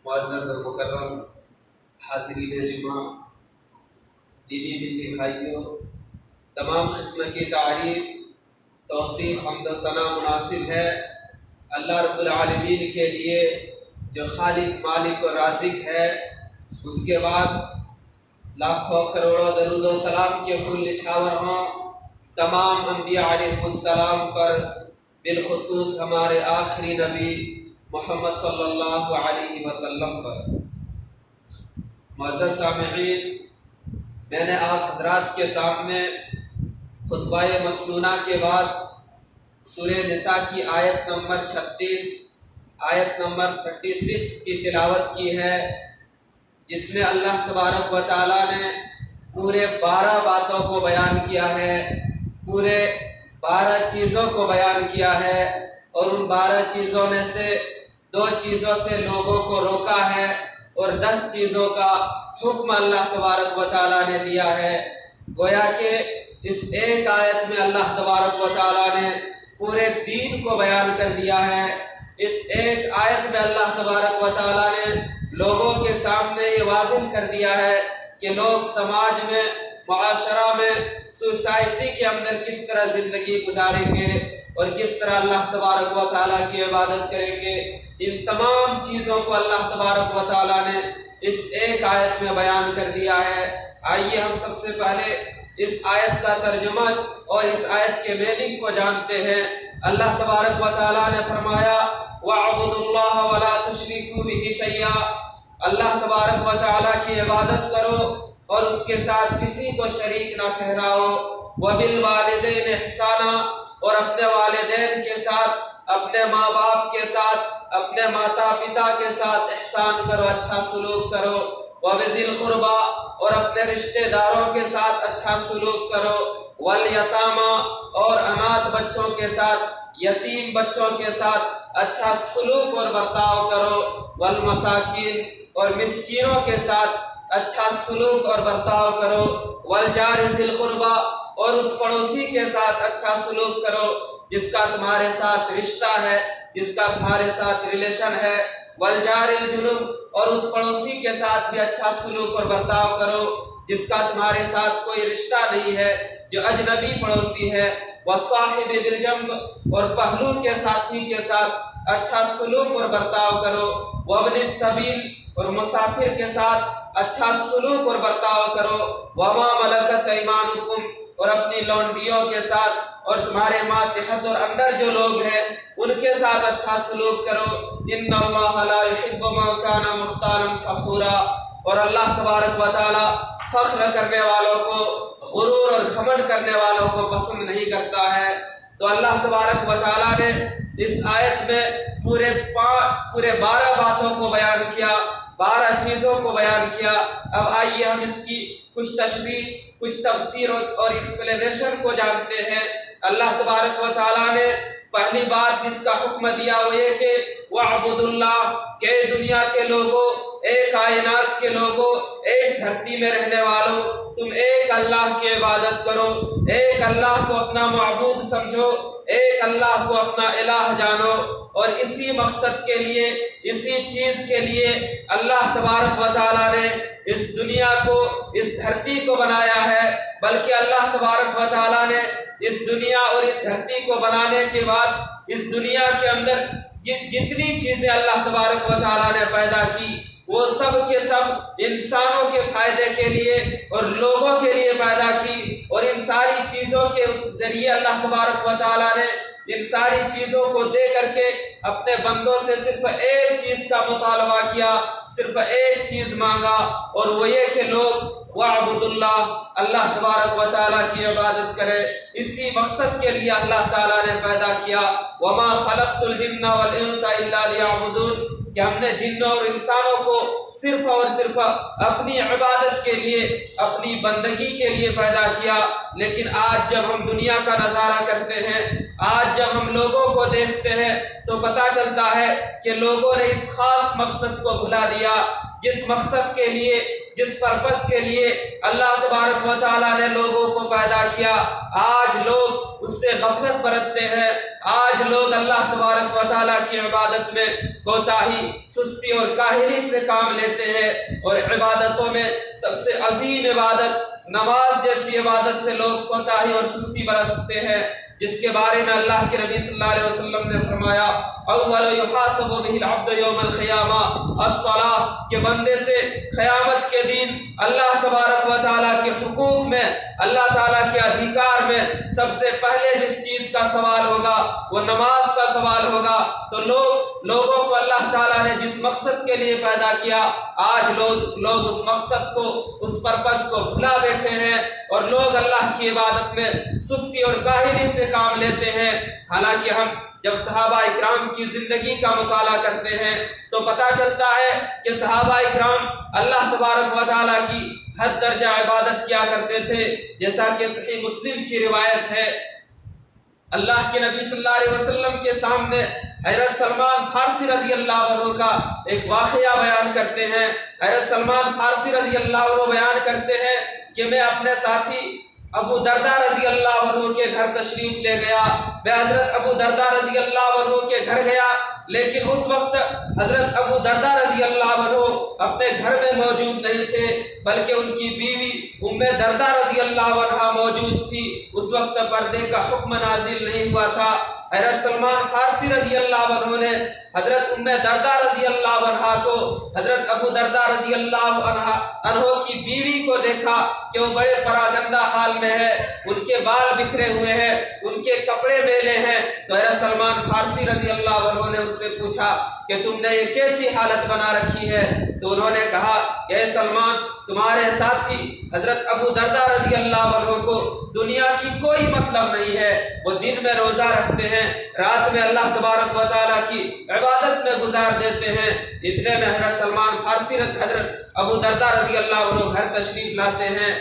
معزز و مکرم حاضرین جمعہ، دینی ملی بھائیوں، تمام قسم کی تعریف، توصیف، حمد و ثنا مناسب ہے اللہ رب العالمین کے لیے جو خالق، مالک و رازق ہے۔ اس کے بعد لاکھوں کروڑوں درود و سلام کے پھول نچھاور ہوں تمام انبیاء علیہ السلام پر، بالخصوص ہمارے آخری نبی محمد صلی اللہ علیہ وسلم پر۔ معزز سامعین، میں نے آپ حضرات کے سامنے خطبہ مسنونہ کے بعد سورہ نساء کی آیت نمبر 36، آیت نمبر 36 کی تلاوت کی ہے، جس میں اللہ تبارک و تعالیٰ نے پورے 12 باتوں کو بیان کیا ہے، پورے 12 چیزوں کو بیان کیا ہے، اور ان 12 چیزوں میں سے 2 چیزوں سے لوگوں کو روکا ہے اور 10 چیزوں کا حکم اللہ تبارک و تعالیٰ نے دیا ہے۔ گویا کہ اس ایک آیت میں اللہ تبارک و تعالیٰ نے پورے دین کو بیان کر دیا ہے۔ اس ایک آیت میں اللہ تبارک و تعالیٰ نے لوگوں کے سامنے یہ واضح کر دیا ہے کہ لوگ سماج میں، معاشرہ میں، سوسائٹی کے اندر کس طرح زندگی گزاریں گے اور کس طرح اللہ تبارک و تعالیٰ کی عبادت کریں گے۔ ان تمام چیزوں کو اللہ تبارک و تعالیٰ نے اس ایک آیت میں بیان کر دیا ہے۔ آئیے ہم سب سے پہلے اس آیت کا ترجمہ اور اس آیت کے میننگ کو جانتے ہیں۔ اللہ تبارک و تعالیٰ نے فرمایا وَاعْبُدُوا اللَّهَ وَلَا تُشْرِكُوا بِهِ شَيْئًا، اللہ تبارک و تعالیٰ کی عبادت کرو اور اس کے ساتھ کسی کو شریک نہ ٹھہراؤ۔ وَبِالْوَالِدَيْنِ إِحْسَانًا، اور اپنے والدین کے ساتھ، اپنے ماں باپ کے ساتھ، اپنے ماتا پتا کے ساتھ احسان کرو، اچھا سلوک کرو۔ وَبِذِي الْقُرْبَى، اور اپنے رشتہ داروں کے ساتھ اچھا سلوک کرو۔ وَالْيَتَامَى، اور اناتھ بچوں کے ساتھ، یتیم بچوں کے ساتھ اچھا سلوک اور برتاؤ کرو۔ وَالْمَسَاكِينَ، اور مسکینوں کے ساتھ اچھا سلوک اور برتاؤ کرو۔ وَالْجَارِ ذِي الْقُرْبَى، اور اس پڑوسی کے ساتھ اچھا سلوک کرو جس کا تمہارے ساتھ رشتہ ہے، جس کا تمہارے ساتھ ریلیشن ہے۔ وَالْجَارِ الْجُنُبِ، اور اس پڑوسی کے ساتھ بھی اچھا سلوک اور برتاؤ کرو جس کا تمہارے ساتھ کوئی رشتہ نہیں ہے، جو اجنبی پڑوسی ہے۔ وَالصَّاحِبِ بِالْجَنبِ، اور پہلو کے ساتھی کے ساتھ اچھا سلوک اور برتاؤ کرو۔ وَابْنِ السَّبِيلِ، اور مسافر کے ساتھ اچھا سلوک اور برتاؤ کرو۔ وَمَا مَلَكَتْ أَيْمَانُكُمْ، اور اپنی لونڈیوں کے ساتھ اور تمہارے ماتحت اور اندر جو لوگ ہیں ان کے ساتھ اچھا سلوک کرو۔ إِنَّ اللَّهَ لَا يُحِبُّ مَن كَانَ مُخْتَالًا فَخُورًا، اور اللہ تبارک و تعالیٰ فخر کرنے والوں کو، غرور اور گھمنڈ کرنے والوں کو پسند نہیں کرتا ہے۔ تو اللہ تبارک و تعالیٰ نے اس آیت میں پورے 12 باتوں کو بیان کیا، 12 چیزوں کو بیان کیا۔ اب آئیے ہم اس کی کچھ تشریح، کچھ تفسیر اور ایکسپلینیشن کو جانتے ہیں۔ اللہ تبارک و تعالیٰ نے پہلی بات جس کا حکم دیا وہ یہ کہ وَاعْبُدُوا اللَّهَ، کہ دنیا کے لوگوں، اے کائنات کے لوگوں، اے اس دھرتی میں رہنے والوں، تم ایک اللہ کی عبادت کرو، ایک اللہ کو اپنا معبود سمجھو، ایک اللہ کو اپنا الہ جانو، اور اسی مقصد کے لیے، اسی چیز کے لیے اللہ تبارک و تعالیٰ نے اس دنیا کو، اس دھرتی کو بنایا ہے۔ بلکہ اللہ تبارک و تعالیٰ نے اس دنیا اور اس دھرتی کو بنانے کے بعد اس دنیا کے اندر جتنی چیزیں اللہ تبارک و تعالیٰ نے پیدا کی وہ سب کے سب انسانوں کے فائدے کے لیے اور لوگوں کے لیے پیدا کی، اور ان ساری چیزوں کے ذریعے اللہ تبارک و تعالیٰ نے ان ساری چیزوں کو دے کر کے اپنے بندوں سے صرف ایک چیز کا مطالبہ کیا، صرف ایک چیز مانگا، اور وہ یہ کہ لوگ وَاعْبُدُوا اللَّهَ، اللہ تبارک و تعالیٰ کی عبادت کرے۔ اسی مقصد کے لیے اللہ تعالیٰ نے پیدا کیا وَمَا خَلَقْتُ الْجِنَّ وَالْإِنسَ إِلَّا لِيَعْبُدُونَ، کہ ہم نے جنوں اور انسانوں کو صرف اور صرف اپنی عبادت کے لیے، اپنی بندگی کے لیے پیدا کیا۔ لیکن آج جب ہم دنیا کا نظارہ کرتے ہیں، آج جب ہم لوگوں کو دیکھتے ہیں تو پتہ چلتا ہے کہ لوگوں نے اس خاص مقصد کو بھلا دیا، جس مقصد کے لیے، جس پرپس کے لیے اللہ تبارک و تعالیٰ نے لوگوں کو پیدا کیا۔ آج لوگ اس سے غفلت برتتے ہیں، آج لوگ اللہ تبارک و تعالیٰ کی عبادت میں کوتاہی، سستی اور کاہلی سے کام لیتے ہیں، اور عبادتوں میں سب سے عظیم عبادت نماز جیسی عبادت سے لوگ کوتاہی اور سستی برتتے ہیں، جس کے بارے میں اللہ کے نبی صلی اللہ علیہ وسلم نے فرمایا اول یحاسب به العبد یوم القیامہ الصلاۃ، کہ بندے سے قیامت کے دن اللہ تبارک و تعالیٰ کے حقوق میں، اللہ تعالیٰ کے ادھیکار میں سب سے پہلے جس چیز کا سوال ہوگا وہ نماز کا سوال ہوگا۔ تو لوگوں کو اللہ تعالیٰ نے جس مقصد کے لیے پیدا کیا، آج لوگ اس مقصد کو، اس پرپس کو بھلا بیٹھے ہیں، اور لوگ اللہ کی عبادت میں سستی اور کاہلی سے کام لیتے ہیں۔ حالانکہ ہم جب صحابہ اکرام کی زندگی کا مطالعہ کرتے ہیں تو پتہ چلتا ہے کہ صحابہ اکرام اللہ تبارک و تعالیٰ کی حد درجہ عبادت کیا کرتے تھے، جیسا کہ صحیح مسلم کی روایت ہے۔ اللہ کے نبی صلی اللہ علیہ وسلم کے سامنے حضرت سلمان فارسی رضی اللہ عنہ کا ایک واقعہ بیان کرتے ہیں۔ حضرت سلمان فارسی رضی اللہ عنہ بیان کرتے ہیں کہ میں اپنے ساتھی ابو درداء رضی اللہ عنہ کے گھر تشریف لے گیا۔ میں حضرت ابو درداء رضی اللہ عنہ کے گھر گیا، لیکن اس وقت حضرت ابو درداء رضی اللہ عنہ اپنے گھر میں موجود نہیں تھے، بلکہ ان کی بیوی ام درداء رضی اللہ عنہ موجود تھی۔ اس وقت پردے کا حکم نازل نہیں ہوا تھا۔ حضرت سلمان فارسی رضی اللہ عنہ نے حضرت ام درداء رضی اللہ عنہ کو، حضرت ابو درداء رضی اللہ عنہ کی بیوی کو دیکھا کہ وہ بڑے پراگندہ حال میں ہے، ان کے بال بکھرے ہوئے ہیں، ان کے کپڑے میلے ہیں۔ تو حضرت سلمان فارسی رضی اللہ عنہ نے ان سے پوچھا کہ تم نے یہ کیسی حالت بنا رکھی ہے؟ تو انہوں نے کہا کہ اے سلمان، تمہارے ساتھی حضرت ابو درداء رضی اللہ عنہ کو دنیا کی کوئی مطلب نہیں ہے، وہ دن میں روزہ رکھتے ہیں، رات میں اللہ تبارک و تعالیٰ کی عبادت میں گزار دیتے ہیں۔ اتنے میں حضرت سلمان فارسی حضرت ابو درداء رضی اللہ عنہ گھر تشریف لاتے ہیں۔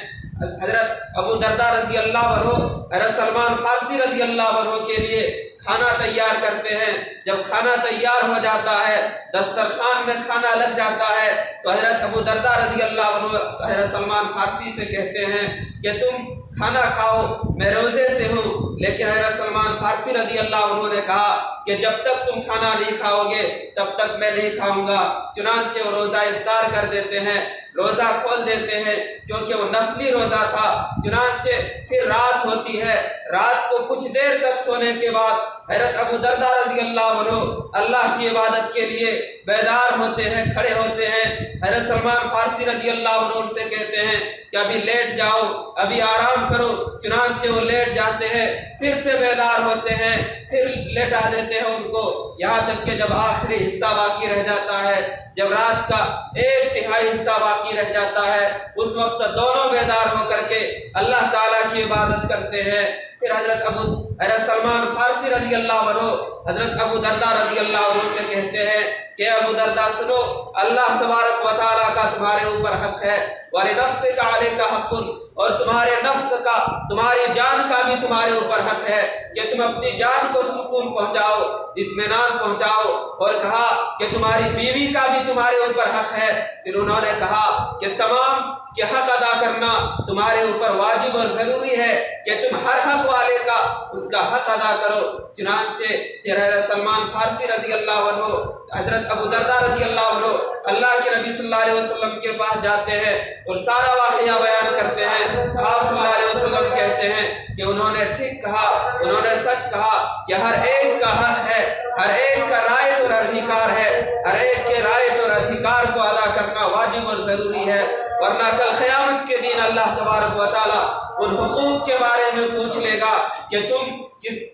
حضرت ابو درداء رضی اللہ عنہ حضرت سلمان فارسی رضی اللہ عنہ کے لیے کھانا تیار کرتے ہیں۔ جب کھانا تیار ہو جاتا ہے، دسترخوان میں کھانا لگ جاتا ہے، تو حضرت ابو درداء رضی اللہ عنہ حضرت سلمان فارسی سے کہتے ہیں کہ تم کھانا کھاؤ، میں روزے سے ہوں۔ لیکن حضرت سلمان فارسی رضی اللہ عنہ نے کہا کہ جب تک تم کھانا نہیں کھاؤ گے تب تک میں نہیں کھاؤں گا۔ چنانچہ وہ روزہ افطار کر دیتے ہیں، روزہ کھول دیتے ہیں، کیونکہ وہ نفلی روزہ تھا۔ چنانچہ پھر رات ہوتی ہے، رات کو کچھ دیر تک سونے کے بعد حضرت ابو درداء رضی اللہ عنہ اللہ کی عبادت کے لیے بیدار ہوتے ہیں، کھڑے ہوتے ہیں۔ حضرت سلمان فارسی رضی اللہ عنہ ان سے کہتے ہیں کہ ابھی لیٹ جاؤ، ابھی آرام کرو۔ چنانچہ وہ لیٹ جاتے ہیں، پھر سے بیدار ہوتے ہیں، پھر لیٹا دیتے ہیں ان کو، یہاں تک کہ جب آخری حصہ باقی رہ جاتا ہے، جب رات کا 1/3 حصہ باقی رہ جاتا ہے، اس وقت دونوں بیدار ہو کر کے اللہ تعالیٰ کی عبادت کرتے ہیں۔ پھر حضرت سلمان فارسی رضی اللہ عنہ حضرت ابو درداء رضی اللہ عنہ سے کہتے ہیں کہ ابو درداء سنو، اللہ تبارک و تعالیٰ کا تمہارے اوپر حق ہے، وَلِنَفْسِكَ عَلَيْكَ حَقٌ، اور تمہارے نفس کا، تمہاری جان کا بھی تمہارے اوپر حق ہے کہ تم اپنی جان کو سکون پہنچاؤ، اطمینان پہنچاؤ۔ اور کہا کہ تمہاری بیوی کا بھی تمہارے اوپر حق ہے۔ پھر انہوں نے کہا کہ تمام کے حق ادا کرنا تمہارے اوپر واجب اور ضروری ہے کہ تم ہر حق والے کا اس کا حق ادا کرو۔ چنانچہ پھر حضرت سلمان فارسی رضی اللہ عنہ حضرت ابو درداء رضی اللہ عنہ اللہ کے نبی صلی اللہ علیہ وسلم کے پاس جاتے ہیں اور سارا واقعہ بیان کرتے ہیں۔ آپ صلی اللہ علیہ وسلم کہتے ہیں کہ انہوں نے ٹھیک کہا، انہوں نے سچ کہا کہ ہر ایک کا حق ہے، ہر ایک کا رائٹ اور ادھیکار ہے، ہر ایک کے رائٹ اور ادھیکار کو ادا کرنا واجب اور ضروری ہے، ورنہ کل قیامت کے دن اللہ تبارک و تعالیٰ ان حقوق کے بارے میں پوچھ لے گا کہ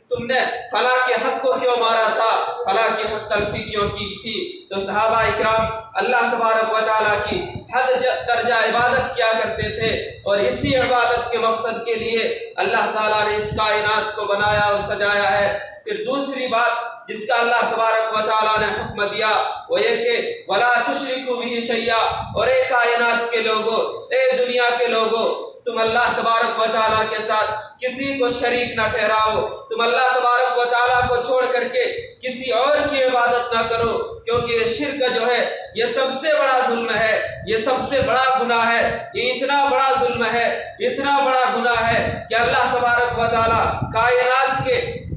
تم نے فلاں کے حق کو کیوں مارا تھا، فلاں کی حق تلفی کیوں کی تھی۔ تو صحابہ اکرام اللہ تبارک و تعالیٰ کی حد درجہ عبادت کیا کرتے تھے، اور اسی عبادت کے مقصد کے لیے اللہ تعالیٰ نے اس کائنات کو بنایا اور سجایا ہے۔ پھر دوسری بات جس کا اللہ تبارک و تعالیٰ نے حکم دیا وہ یہ کہ وَلَا تُشْرِكُوا بِهِ شَيْئًا، اور اے کائنات کے لوگوں، اے دنیا کے لوگوں، تم اللہ تبارک و تعالیٰ کے ساتھ کسی کو شریک نہ ٹھہراؤ، تم اللہ تبارک و تعالیٰ کو چھوڑ کر کے کسی اور کی عبادت نہ کرو، کیونکہ یہ شرک جو ہے یہ سب سے بڑا ظلم ہے، یہ سب سے بڑا گناہ ہے، یہ اتنا بڑا ظلم ہے، اتنا بڑا گناہ ہے کہ اللہ تبارک و تعالیٰ کائنات کے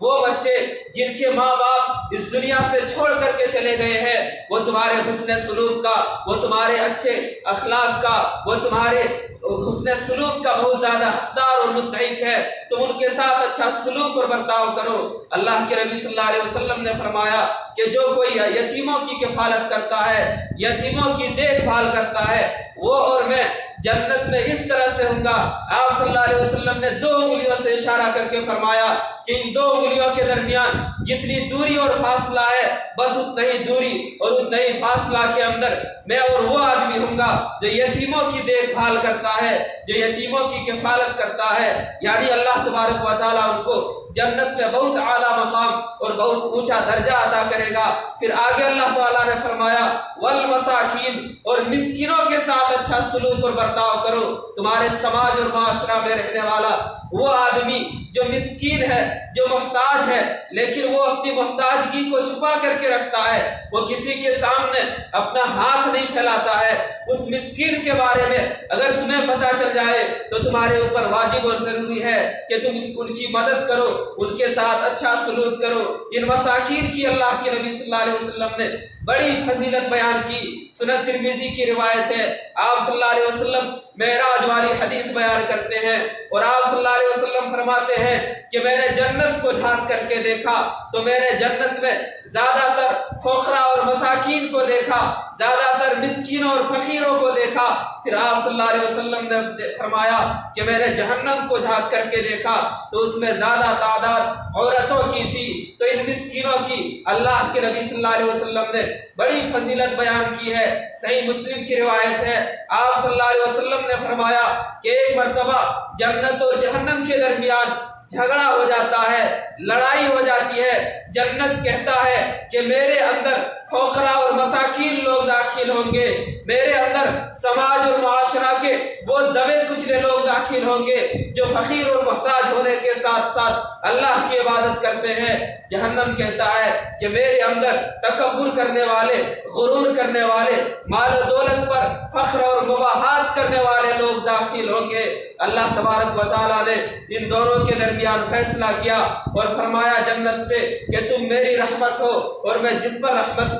وہ بچے جن کے ماں باپ اس دنیا سے چھوڑ کر کے چلے گئے ہیں، وہ تمہارے حسن سلوک کا، وہ تمہارے اچھے اخلاق کا، وہ تمہارے حسن سلوک کا بہت زیادہ حقدار اور مستحق ہے، تم ان کے ساتھ اچھا سلوک اور برتاؤ کرو۔ اللہ کے نبی صلی اللہ علیہ وسلم نے فرمایا کہ جو کوئی یتیموں کی کفالت کرتا ہے، یتیموں کی دیکھ بھال کرتا ہے، وہ اور میں جنت میں اس طرح سے ہوں گا۔ آپ صلی اللہ علیہ وسلم نے 2 انگلیوں سے اشارہ کر کے فرمایا کہ ان 2 انگلیوں کے درمیان جتنی دوری اور فاصلہ ہے، بس اتنا ہی دوری اور اتنا ہی فاصلہ کے اندر میں اور وہ آدمی ہوں گا جو یتیموں کی دیکھ بھال کرتا ہے، جو یتیموں کی کفالت کرتا ہے۔ یعنی اللہ تبارک و تعالیٰ ان کو جنت میں بہت اعلیٰ مقام اور بہت اونچا درجہ عطا کرے گا۔ پھر آگے اللہ تعالیٰ نے فرمایا والمساکین، اور مسکینوں کے ساتھ اچھا سلوک اور برتاؤ کرو۔ تمہارے سماج اور معاشرہ میں رہنے والا وہ آدمی جو مسکین ہے، جو محتاج ہے، لیکن وہ اپنی محتاجگی کو چھپا کر کے رکھتا ہے، وہ کسی کے سامنے اپنا ہاتھ نہیں پھیلاتا ہے، اس مسکین کے بارے میں اگر تمہیں پتہ چل جائے تو تمہارے اوپر واجب اور ضروری ہے کہ تم ان کی مدد کرو، ان کے ساتھ اچھا سلوک کرو۔ ان مساکین کی اللہ کے نبی صلی اللہ علیہ وسلم نے بڑی فضیلت بیان کی۔ سنن ترمذی کی روایت ہے، آپ صلی اللہ علیہ وسلم معراج والی حدیث بیان کرتے ہیں اور آپ صلی اللہ علیہ وسلم فرماتے ہیں کہ میں نے جنت کو جھانک کر کے دیکھا تو میں نے جنت میں زیادہ تر فقراء اور مساکین کو دیکھا، زیادہ تر مسکینوں اور فقیروں کو دیکھا۔ پھر آپ صلی اللہ علیہ وسلم نے فرمایا کہ میں نے جہنم کو جھانک کر کے دیکھا تو اس میں زیادہ تعداد عورتوں کی تھی۔ تو ان مسکینوں کی اللہ کے نبی صلی اللہ علیہ وسلم نے بڑی فضیلت بیان کی ہے۔ صحیح مسلم کی روایت ہے، آپ صلی اللہ علیہ وسلم نے فرمایا کہ ایک مرتبہ جنت اور جہنم کے درمیان جھگڑا ہو جاتا ہے، لڑائی ہو جاتی ہے۔ جنت کہتا ہے کہ میرے اندر فقراء اور مساکین لوگ داخل ہوں گے، میرے اندر سماج اور معاشرہ کے وہ دبے کچلے لوگ داخل ہوں گے جو فقیر اور محتاج ہونے کے ساتھ ساتھ اللہ کی عبادت کرتے ہیں۔ جہنم کہتا ہے کہ میرے اندر تکبر کرنے والے، غرور کرنے والے، مال و دولت پر فخر اور مباحات کرنے والے لوگ داخل ہوں گے۔ اللہ تبارک و تعالیٰ نے ان دونوں کے درمیان فیصلہ کیا اور فرمایا جنت سے کہ تم میری رحمت ہو اور میں جس پر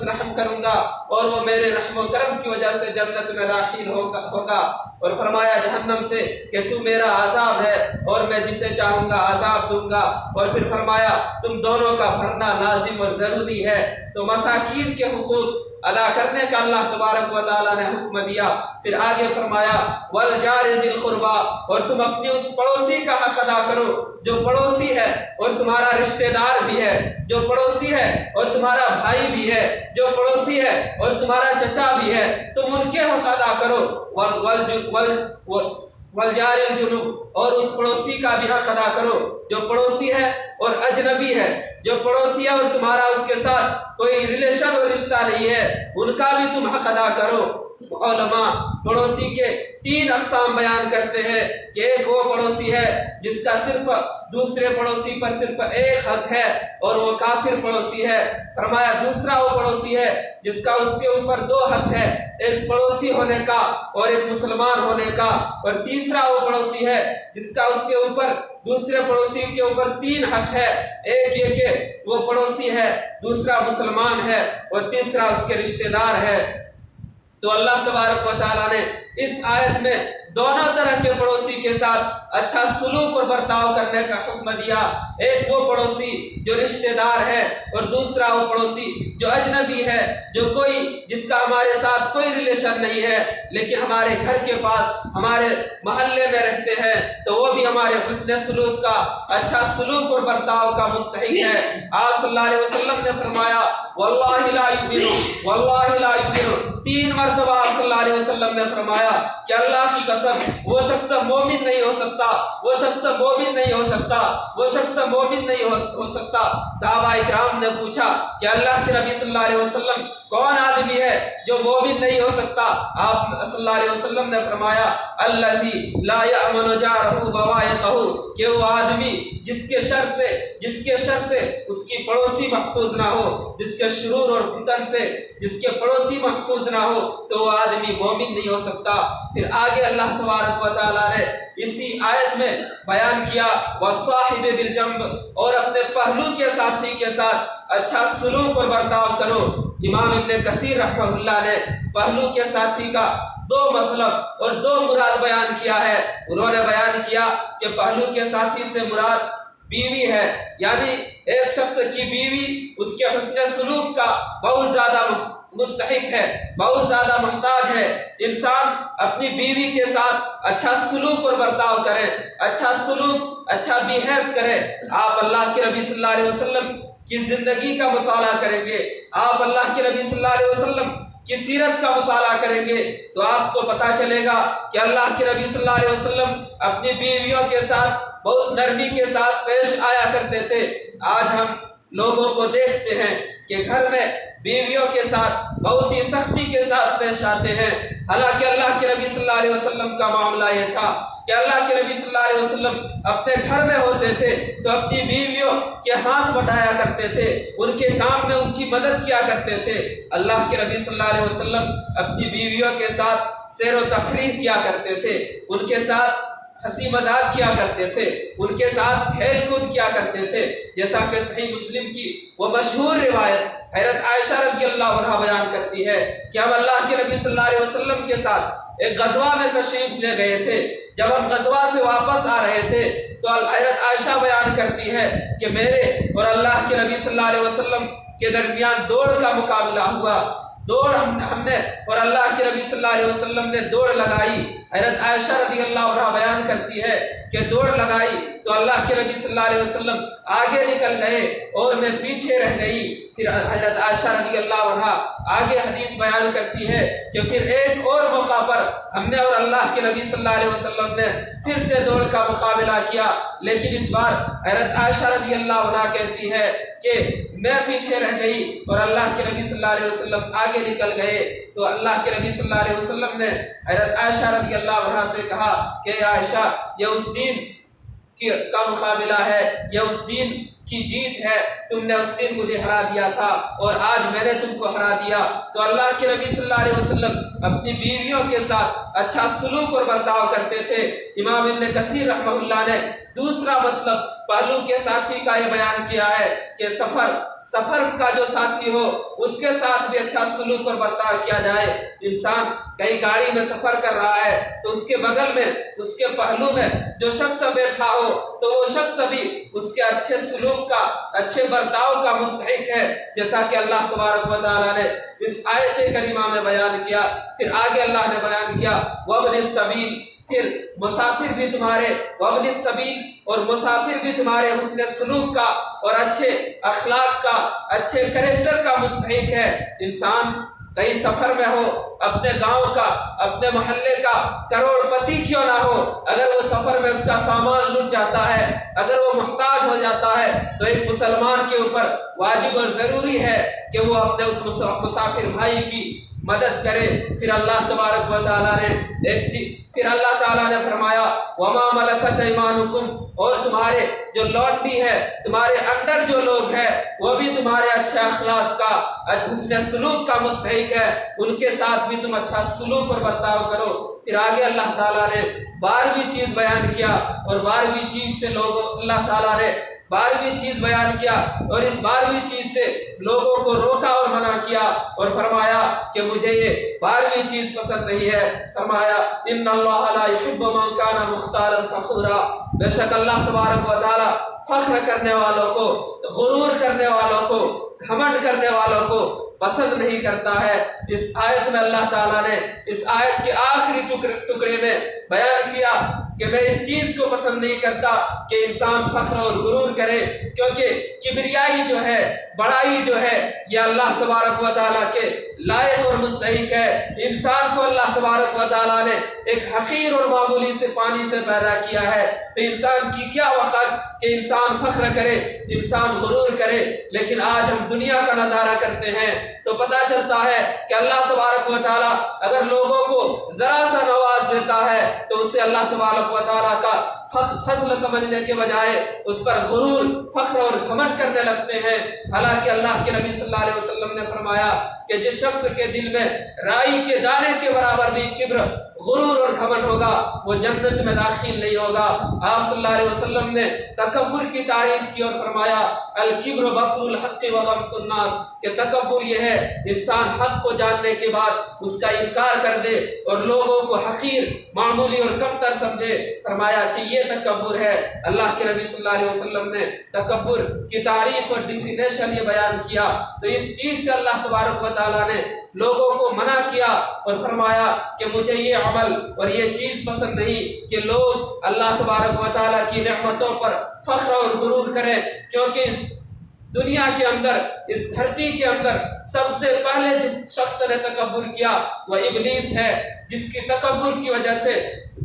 رحم کروں گا اور وہ میرے رحم و کرم کی وجہ سے جنت میں داخل ہوگا، اور فرمایا جہنم سے کہ تو میرا عذاب ہے اور میں جسے چاہوں گا عذاب دوں گا، اور پھر فرمایا تم دونوں کا بھرنا لازم اور ضروری ہے۔ تو مساکین کے حقوق ادا کرنے کا اللہ تبارک و تعالیٰ نے حکم دیا۔ پھر آگے فرمایا والجار ذی القربی، اور تم اپنی اس پڑوسی کا حق ادا کرو جو پڑوسی ہے اور تمہارا رشتہ دار بھی ہے، جو پڑوسی ہے اور تمہارا بھائی بھی ہے، جو پڑوسی ہے اور تمہارا چچا بھی ہے، تم ان کے حق ادا کرو۔ والجار الجنوب، اور اس پڑوسی کا بھی حق ادا کرو جو پڑوسی ہے اور اجنبی ہے، جو پڑوسی ہے اور تمہارا اس کے ساتھ کوئی ریلیشن اور رشتہ نہیں ہے، ان کا بھی تم حق ادا کرو۔ علماء پڑوسی کے 3 اقسام بیان کرتے ہیں کہ ایک وہ پڑوسی ہے جس کا صرف دوسرے پڑوسی پر صرف ایک حق ہے اور وہ کافر پڑوسی ہے۔ فرمایا دوسرا وہ پڑوسی ہے جس کا اس کے اوپر 2 حق ہے، ایک پڑوسی ہونے کا اور ایک مسلمان ہونے کا، اور تیسرا وہ پڑوسی ہے جس کا اس کے اوپر دوسرے پڑوسی کے اوپر 3 حق ہے، ایک یہ کہ وہ پڑوسی ہے، دوسرا مسلمان ہے اور تیسرا اس کے رشتہ دار ہے۔ تو اللہ تبارک و تعالیٰ نے اس آیت میں دونوں طرح کے پڑوسی کے ساتھ اچھا سلوک اور برتاؤ کرنے کا حکم دیا۔ ایک وہ پڑوسی جو رشتہ دار ہے اور دوسرا وہ پڑوسی جو اجنبی ہے، جو جس کا ہمارے ساتھ کوئی ریلیشن نہیں ہے لیکن ہمارے گھر کے پاس ہمارے محلے میں رہتے ہیں، تو وہ بھی ہمارے حسن سلوک کا، اچھا سلوک اور برتاؤ کا مستحق ہے۔ آپ صلی اللہ علیہ وسلم نے فرمایا واللہ لا یؤمن، واللہ لا یؤمن، 3 مرتبہ آپ صلی اللہ علیہ وسلم نے فرمایا کہ اللہ کی قسم وہ شخص مومن نہیں ہو سکتا، وہ شخص مومن نہیں ہو سکتا، وہ شخص مومن نہیں ہو سکتا۔ صحابہ اکرام نے پوچھا کہ اللہ کے نبی صلی اللہ علیہ وسلم کون آدمی ہے جو مومن نہیں ہو سکتا؟ آپ صلی اللہ علیہ وسلم نے فرمایا الذی لا یأمن جارہ بوائقہ، کہ وہ آدمی جس کے شر سے اس کی پڑوسی محفوظ نہ ہو، جس کے شرور اور فتن سے جس کے پڑوسی محفوظ نہ ہو، تو وہ آدمی مومن نہیں ہو سکتا۔ پھر آگے اللہ تبارک و تعالیٰ نے اسی آیت میں بیان کیا وَالصَّاحِبِ بِالْجَنْبِ، اور اپنے پہلو کے ساتھی کے ساتھ اچھا سلوک اور برتاؤ کرو۔ امام ابن کثیر رحمہ اللہ نے پہلو کے ساتھی کا دو مطلب اور دو مراد بیان کیا ہے۔ انہوں نے بیان کیا کہ پہلو کے ساتھی سے مراد بیوی ہے، یعنی ایک شخص کی بیوی اس کے حسن سلوک کا بہت زیادہ مستحق ہے، بہت زیادہ محتاج ہے۔ انسان اپنی بیوی کے ساتھ اچھا سلوک اور برتاؤ کرے، اچھا سلوک، اچھا بیہیو کرے۔ آپ اللہ کے نبی صلی اللہ علیہ وسلم کی زندگی کا مطالعہ کریں گے، آپ اللہ کے نبی صلی اللہ علیہ وسلم کی سیرت کا مطالعہ کریں گے تو آپ کو پتہ چلے گا کہ اللہ کے نبی صلی اللہ علیہ وسلم اپنی بیویوں کے ساتھ بہت نرمی کے ساتھ پیش آیا کرتے تھے۔ آج ہم لوگوں کو دیکھتے ہیں کہ گھر میں بیویوں کے ساتھ بہت ہی سختی کے ساتھ پیش آتے ہیں، حالانکہ اللہ کے نبی صلی اللہ علیہ وسلم کا معاملہ یہ تھا کہ اللہ کے نبی صلی اللہ علیہ وسلم اپنے گھر میں ہوتے تھے تو اپنی بیویوں کے ہاتھ بٹایا کرتے تھے، ان کے کام میں ان کی مدد کیا کرتے تھے۔ اللہ کے نبی صلی اللہ علیہ وسلم اپنی بیویوں کے ساتھ سیر و تفریح کیا کرتے تھے، ان کے ساتھ ہنسی مذاق کیا کرتے تھے، ان کے ساتھ کھیل کود کیا کرتے تھے، جیسا کہ صحیح مسلم کی وہ مشہور روایت حضرت عائشہ رضی اللہ عنہا بیان کرتی ہے کہ ہم اللہ کے نبی صلی اللہ علیہ وسلم کے ساتھ ایک غزوہ میں تشریف لے گئے تھے۔ جب ہم غزوہ سے واپس آ رہے تھے تو حضرت عائشہ بیان کرتی ہے کہ میرے اور اللہ کے نبی صلی اللہ علیہ وسلم کے درمیان دوڑ کا مقابلہ ہوا۔ دوڑ ہم نے اور اللہ کے نبی صلی اللہ علیہ وسلم نے دوڑ لگائی۔ حضرت عائشہ رضی اللہ عنہا بیان کرتی ہے کہ دوڑ لگائی تو اللہ کے نبی صلی اللہ علیہ وسلم آگے نکل گئے اور میں پیچھے رہ گئی۔ پھر حضرت عائشہ رضی اللہ عنہا آگے حدیث بیان کرتی ہے کہ پھر ایک اور موقع پر ہم نے اور اللہ کے نبی صلی اللہ علیہ وسلم نے پھر سے دوڑ کا مقابلہ کیا، لیکن اس بار حضرت عائشہ رضی اللہ عنہا کہتی ہے کہ میں پیچھے رہ گئی اور اللہ کے نبی صلی اللہ علیہ وسلم آگے نکل گئے۔ تو اللہ کے نبی صلی اللہ علیہ وسلم نے حضرت عائشہ رضی اللہ عنہا سے کہا کہ عائشہ یہ اس دین کا مقابلہ ہے، یہ اس دین کی جیت ہے، تم نے اس دن مجھے ہرا دیا تھا اور آج میں نے تم کو ہرا دیا۔ تو اللہ کے نبی صلی اللہ علیہ وسلم اپنی بیویوں کے ساتھ اچھا سلوک اور برتاؤ کرتے تھے۔ امام ابن کثیر رحمہ اللہ نے دوسرا مطلب پہلو کے ساتھی کا یہ بیان کیا ہے کہ سفر کا جو ساتھی ہو اس کے ساتھ بھی اچھا سلوک اور برتاؤ کیا جائے۔ انسان کئی گاڑی میں سفر کر رہا ہے تو اس کے بغل میں، اس کے پہلو میں جو شخص بیٹھا ہو تو وہ شخص بھی اس کے اچھے سلوک کا، اچھے برتاؤ کا مستحق ہے، جیسا کہ اللہ تبارک و تعالیٰ نے اس آیت کریمہ میں بیان کیا۔ پھر آگے اللہ نے بیان کیا وَابْنِ السَّبِيلِ، پھر مسافر بھی تمہارے وَابْنِ السَّبِيلِ اور مسافر بھی تمہارے حسن سلوک کا اور اچھے اخلاق کا، اچھے کریکٹر کا مستحق ہے۔ انسان کئی سفر میں ہو، اپنے گاؤں کا، اپنے محلے کا کروڑ پتی کیوں نہ ہو، اگر وہ سفر میں اس کا سامان لٹ جاتا ہے، اگر وہ محتاج ہو جاتا ہے تو ایک مسلمان کے اوپر واجب اور ضروری ہے کہ وہ اپنے اس مسافر بھائی کی مدد کرے۔ پھر اللہ تبارک و تعالیٰ نے پھر اللہ تعالیٰ نے فرمایا وَمَا مَلَكَتْ أَيْمَانُكُمْ، اور تمہارے جو لوٹنی ہے، تمہارے انڈر جو لوگ ہیں وہ بھی تمہارے اچھے اخلاق کا، حسن سلوک کا مستحق ہے، ان کے ساتھ بھی تم اچھا سلوک اور برتاؤ کرو۔ پھر آگے اللہ تعالیٰ نے 12ویں چیز بیان کیا اور 12ویں چیز سے اللہ تعالیٰ نے 12ویں چیز بیان کیا اور اس 12ویں چیز سے لوگوں کو روکا اور منع کیا اور فرمایا کہ مجھے یہ 12ویں چیز پسند نہیں ہے۔ فرمایا ان اللہ لا يحب من كان مختالا فخورا، بے شک اللہ تبارک و تعالی فخر کرنے والوں کو، غرور کرنے والوں کو، گھمنڈ کرنے والوں کو پسند نہیں کرتا ہے۔ اس آیت میں اللہ تعالیٰ نے اس آیت کے آخری ٹکڑے میں بیان کیا کہ میں اس چیز کو پسند نہیں کرتا کہ انسان فخر اور غرور کرے، کیونکہ کبریائی جو ہے، بڑائی جو ہے، یہ اللہ تبارک و تعالیٰ کے لائق اور مستحق ہے۔ انسان کو اللہ تبارک و تعالیٰ نے ایک حقیر اور معمولی سے پانی سے پیدا کیا ہے، تو انسان کی کیا وقت کہ انسان فخر کرے، انسان غرور کرے۔ لیکن آج ہم دنیا کا نظارہ کرتے ہیں تو پتہ چلتا ہے کہ اللہ تبارک و تعالیٰ اگر لوگوں کو ذرا سا نواز دیتا ہے تو اسے اللہ تبارک و تعالیٰ کا فضل سمجھنے کے بجائے اس پر غرور، فخر اور گھمنڈ کرنے لگتے ہیں۔ حالانکہ اللہ کے نبی صلی اللہ علیہ وسلم نے فرمایا کہ جس شخص کے دل میں رائی کے دانے کے برابر بھی کبر، غرور اور گھمنڈ ہوگا وہ جنت میں داخل نہیں ہوگا۔ آپ صلی اللہ علیہ وسلم نے تکبر کی تعریف کی اور فرمایا الکبر بطر الحق وغمط الناس، کہ تکبر یہ ہے انسان حق کو جاننے کے بعد اس کا انکار کر دے اور لوگوں کو حقیر، معمولی اور کمتر سمجھے۔ فرمایا کہ یہ تکبر ہے۔ اللہ کے نبی صلی اللہ علیہ وسلم نے تکبر کی تعریف اور ڈیفینیشن یہ بیان کیا، تو اس چیز سے اللہ تبارک و تعالیٰ نے لوگوں کو منع کیا اور فرمایا کہ مجھے یہ عمل اور یہ چیز پسند نہیں کہ لوگ اللہ تبارک و تعالیٰ کی نعمتوں پر فخر اور غرور کریں، کیونکہ اس دنیا کے اندر، اس دھرتی کے اندر سب سے پہلے جس شخص نے تکبر کیا وہ ابلیس ہے، جس کی تکبر کی وجہ سے،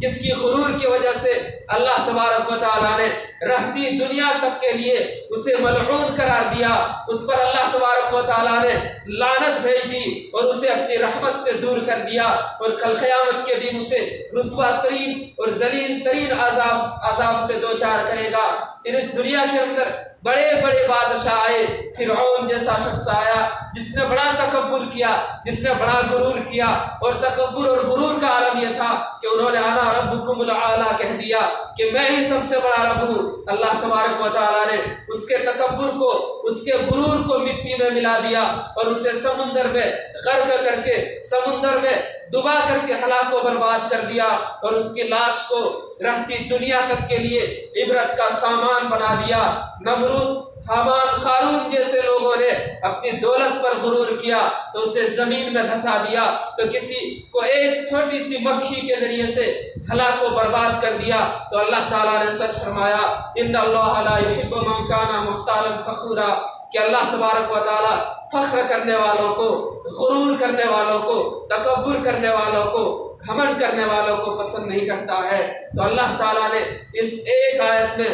جس کی غرور کی وجہ سے اللہ تبارک و تعالیٰ نے رہتی دنیا تک کے لیے اسے ملعون قرار دیا، اس پر اللہ تبارک و تعالیٰ نے لعنت بھیج دی اور اسے اپنی رحمت سے دور کر دیا، اور کل قیامت کے دن اسے رسوا ترین اور ذلیل ترین عذاب سے دوچار کرے گا۔ پھر اس دنیا کے اندر بڑے بڑے بادشاہ آئے، فرعون جیسا شخص آیا جس نے بڑا تکبر کیا، جس نے بڑا غرور کیا، اور تکبر اور غرور کا عالم یہ تھا کہ انہوں نے انا ربکم الاعلی کہہ دیا کہ میں ہی سب سے بڑا رب ہوں۔ اللہ تبارک و تعالیٰ نے اس کے تکبر کو، اس کے غرور کو مٹی میں ملا دیا اور اسے سمندر میں غرق کر کے، سمندر میں ڈبا کر کے ہلاک و برباد کر دیا، اور اس کی لاش کو رہتی دنیا تک کے لیے عبرت کا سامان بنا دیا۔ نمرود، حامان، قارون جیسے لوگوں نے اپنی دولت پر غرور کیا تو اسے زمین میں دھسا دیا، تو کسی کو ایک چھوٹی سی مکھی کے ذریعے سے ہلاک و برباد کر دیا۔ تو اللہ تعالیٰ نے سچ فرمایا ان اللہ لا يحب من كان مختالا فخورا، کہ اللہ تبارک و تعالیٰ فخر کرنے والوں کو، غرور کرنے والوں کو، تکبر کرنے والوں کو، گھمنڈ کرنے والوں کو پسند نہیں کرتا ہے۔ تو اللہ تعالیٰ نے اس ایک آیت میں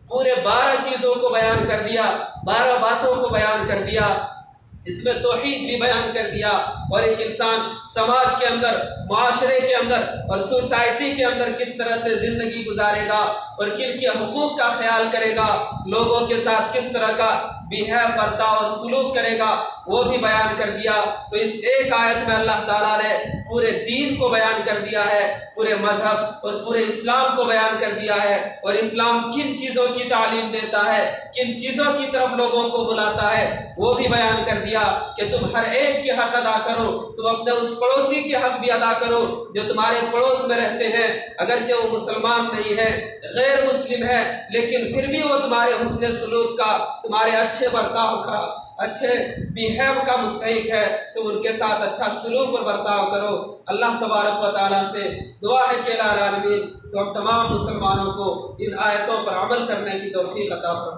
پورے 12 چیزوں کو بیان کر دیا، 12 باتوں کو بیان کر دیا، اس میں توحید بھی بیان کر دیا، اور ایک انسان سماج کے اندر، معاشرے کے اندر اور سوسائٹی کے اندر کس طرح سے زندگی گزارے گا اور کن کے حقوق کا خیال کرے گا، لوگوں کے ساتھ کس طرح کا بیہیو، برتاؤ اور سلوک کرے گا، وہ بھی بیان کر دیا۔ تو اس ایک آیت میں اللہ تعالیٰ نے پورے دین کو بیان کر دیا ہے، پورے مذہب اور پورے اسلام کو بیان کر دیا ہے، اور اسلام کن چیزوں کی تعلیم دیتا ہے، کن چیزوں کی طرف لوگوں کو بلاتا ہے، وہ بھی بیان کر دیا کہ تم ہر ایک کے حق ادا کرو، تم اپنے اس پڑوسی کے حق بھی ادا کرو جو تمہارے پڑوس میں رہتے ہیں، اگرچہ وہ مسلمان نہیں ہے، غیر مسلم ہے، لیکن پھر بھی وہ تمہارے حسن سلوک کا، تمہارے اچھے برتاؤ کا، اچھے بیہیو کا مستحق ہے، تم ان کے ساتھ اچھا سلوک اور برتاؤ کرو۔ اللہ تبارک و تعالیٰ سے دعا ہے کہ الہ العالمین تو ہم تمام مسلمانوں کو ان آیتوں پر عمل کرنے کی توفیق عطا فرمائے۔